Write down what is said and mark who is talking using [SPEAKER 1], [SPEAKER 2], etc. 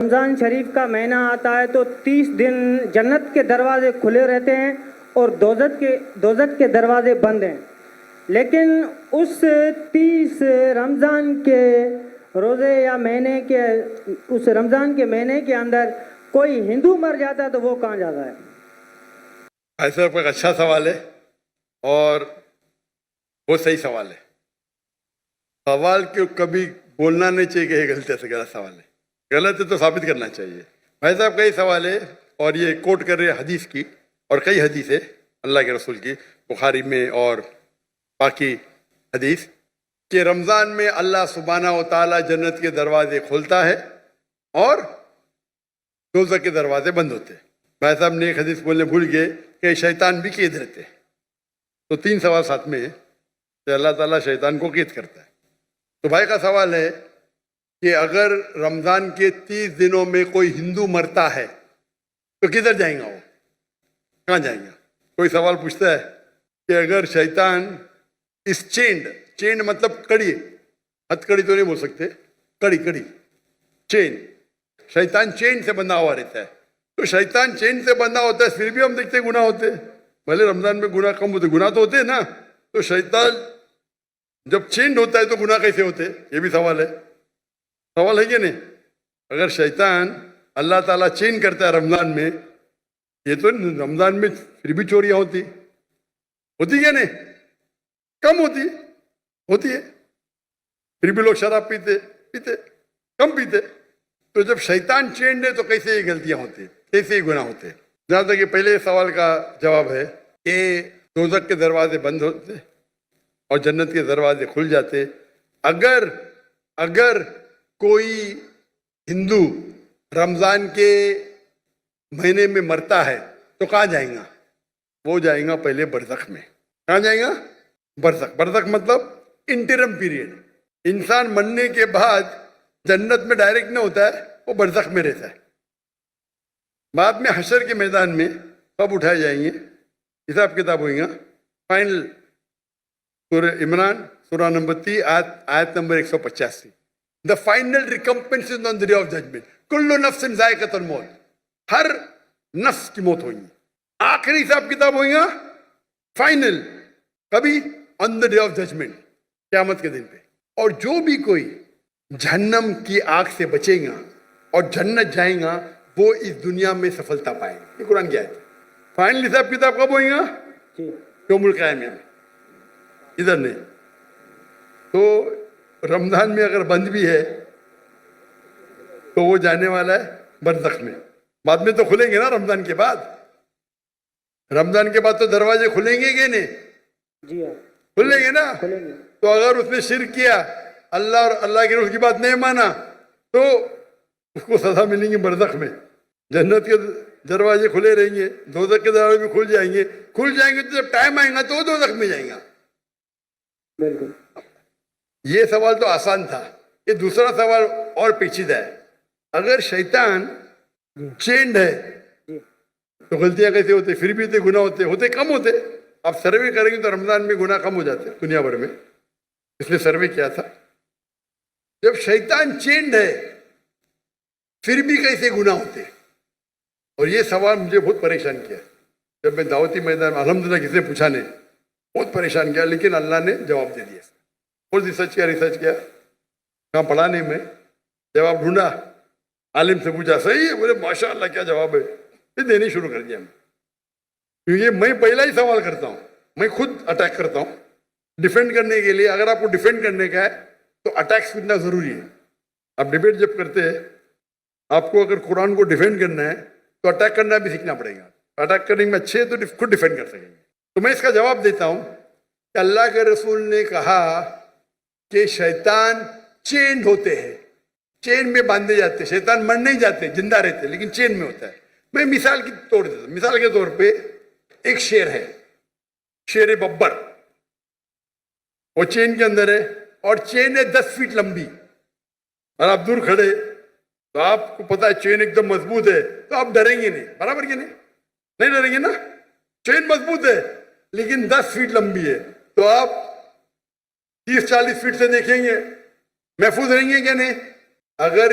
[SPEAKER 1] رمضان شریف کا مہینہ آتا ہے تو 30 دن جنت کے دروازے کھلے رہتے ہیں اور دوزخ کے دروازے بند ہیں، لیکن اس 30 رمضان کے روزے یا مہینے کے اس رمضان کے مہینے کے اندر کوئی ہندو مر جاتا ہے تو وہ کہاں جاتا ہے؟
[SPEAKER 2] ایسا ایک اچھا سوال ہے اور وہ صحیح سوال ہے. سوال کو کبھی بولنا نہیں چاہیے کہ یہ غلط ہے، غلط سوال ہے. غلط ہے تو ثابت کرنا چاہیے. بھائی صاحب کا یہ سوال ہے اور یہ کوٹ کر رہے حدیث کی، اور کئی حدیث ہے اللہ کے رسول کی، بخاری میں اور باقی حدیث، کہ رمضان میں اللہ سبحانہ و تعالیٰ جنت کے دروازے کھولتا ہے اور دوزخ کے دروازے بند ہوتے ہیں. بھائی صاحب نے ایک حدیث بولنے بھول گئے کہ شیطان بھی قید رہتے ہیں. تو 3 سوال ساتھ میں ہے کہ اللہ تعالیٰ شیطان کو قید کرتا ہے. تو بھائی کا سوال ہے کہ اگر رمضان کے 30 دنوں میں کوئی ہندو مرتا ہے تو کدھر جائیں گا؟ وہ کہاں جائیں گا؟ کوئی سوال پوچھتا ہے کہ اگر شیطان اس چینڈ مطلب کڑی، ہتھ کڑی تو نہیں بول سکتے، کڑی چین، شیطان چین سے بندھا ہوا رہتا ہے. تو شیطان چین سے بندھا ہوتا ہے، پھر بھی ہم دیکھتے ہیں گناہ ہوتے ہیں. بھلے رمضان میں گناہ کم ہوتے، گناہ تو ہوتے ہیں نا. تو شیطان جب چینڈ ہوتا ہے تو گناہ کیسے ہوتے؟ یہ بھی سوال ہے. سوال ہے کہ نہیں؟ اگر شیطان اللہ تعالیٰ چین کرتا ہے رمضان میں، یہ تو رمضان میں پھر بھی چوریاں ہوتی کیا نہیں؟ کم ہوتی ہے. پھر بھی لوگ شراب پیتے کم پیتے. تو جب شیطان چینڈ ہے تو کیسے یہ غلطیاں ہوتی، کیسے یہ گناہ ہوتے؟ جہاں تک کہ پہلے سوال کا جواب ہے کہ دوزخ کے دروازے بند ہوتے اور جنت کے دروازے کھل جاتے. اگر کوئی ہندو رمضان کے مہینے میں مرتا ہے تو کہاں جائیں گا؟ وہ جائیں گا پہلے برزخ میں. کہاں جائیں گا؟ برزخ مطلب انٹرم پیریڈ. انسان مرنے کے بعد جنت میں ڈائریکٹ نہیں ہوتا ہے، وہ برزخ میں رہتا ہے. بعد میں حشر کے میدان میں سب اٹھائے جائیں گے، حساب کتاب ہوئیں گا. فائنل سورہ عمران سورہ نمبر 3 آیت number 185. The final recompense is on the day of judgment. کل نفس ذائقۃ الموت. ہر نفس کی موت ہوگی. آخری حساب کتاب ہوئیں گا فائنل. کبھی؟ آن دا ڈے آف ججمنٹ، قیامت کے دن پہ. اور جو بھی کوئی جہنم کی آگ سے بچے گا اور جنت جائیں گا وہ اس دنیا میں سفلتا پائیں گا. یہ قرآن کی آیت ہے. فائنل حساب کتاب کب ہوئیں گا؟ یوم القیامہ میں. ادھر نہیں. تو رمضان میں اگر بند بھی ہے تو وہ جانے والا ہے برزخ میں. بعد میں تو کھلیں گے نا رمضان کے بعد. رمضان کے بعد تو دروازے کھلیں گے کہ نہیں؟
[SPEAKER 1] جی ہاں
[SPEAKER 2] کھلیں گے نا.
[SPEAKER 1] کھلیں گے.
[SPEAKER 2] تو اگر اس نے شرک کیا، اللہ اور اللہ کے رسول کی بات نہیں مانا، تو اس کو سزا ملیں گی برزخ میں. جنت کے دروازے کھلے رہیں گے، دوزخ کے دروازے بھی کھل جائیں گے تو جب ٹائم آئے گا تو وہ دوزخ میں جائیں گا.
[SPEAKER 1] بالکل.
[SPEAKER 2] یہ سوال تو آسان تھا. یہ دوسرا سوال اور پیچیدہ ہے. اگر شیطان چینڈ ہے تو غلطیاں کیسے ہوتے؟ پھر بھی گناہ ہوتے کم ہوتے. آپ سروے کریں گے تو رمضان میں گناہ کم ہو جاتے دنیا بھر میں. اس نے سروے کیا تھا. جب شیطان چینڈ ہے پھر بھی کیسے گناہ ہوتے؟ اور یہ سوال مجھے بہت پریشان کیا. جب میں دعوتی میدان میں الحمدللہ کسی نے پوچھا نہیں، بہت پریشان کیا، لیکن اللہ نے جواب دے دیا. بہت ریسرچ کیا کہاں پڑھا نہیں میں، جواب ڈھونڈا، عالم سے پوچھا، صحیح ہے، بولے ماشاء اللہ کیا جواب ہے. پھر دینے شروع کر دیا میں. کیونکہ میں پہلا ہی سوال کرتا ہوں، میں خود اٹیک کرتا ہوں ڈیفینڈ کرنے کے لیے. اگر آپ کو ڈیفینڈ کرنے کا ہے تو اٹیک سیکھنا ضروری ہے. آپ ڈیبیٹ جب کرتے ہیں، آپ کو اگر قرآن کو ڈیفینڈ کرنا ہے تو اٹیک کرنا بھی سیکھنا پڑے گا. اٹیک کرنے میں اچھے تو خود ڈیفینڈ کر سکیں گے. تو میں اس کا جواب دیتا ہوں کہ اللہ کے رسول نے کہا کہ شیطان چینڈ ہوتے ہیں، چین میں باندھے جاتے. شیطان مر نہیں جاتے، زندہ رہتے، لیکن چین میں ہوتا ہے. میں مثال کی طور دیتا ہوں. مثال کے طور پہ ایک شیر ہے، شیر ببر. وہ چین کے اندر ہے اور چین ہے 10 فیٹ لمبی. اور آپ دور کھڑے تو آپ کو پتا ہے چین ایک دم مضبوط ہے تو آپ ڈریں گے نہیں. برابر کہ نہیں ڈریں گے نا. چین مضبوط ہے لیکن 10 فیٹ لمبی ہے تو آپ 30-40 فیٹ سے دیکھیں گے، محفوظ رہیں گے کہ نہیں؟ اگر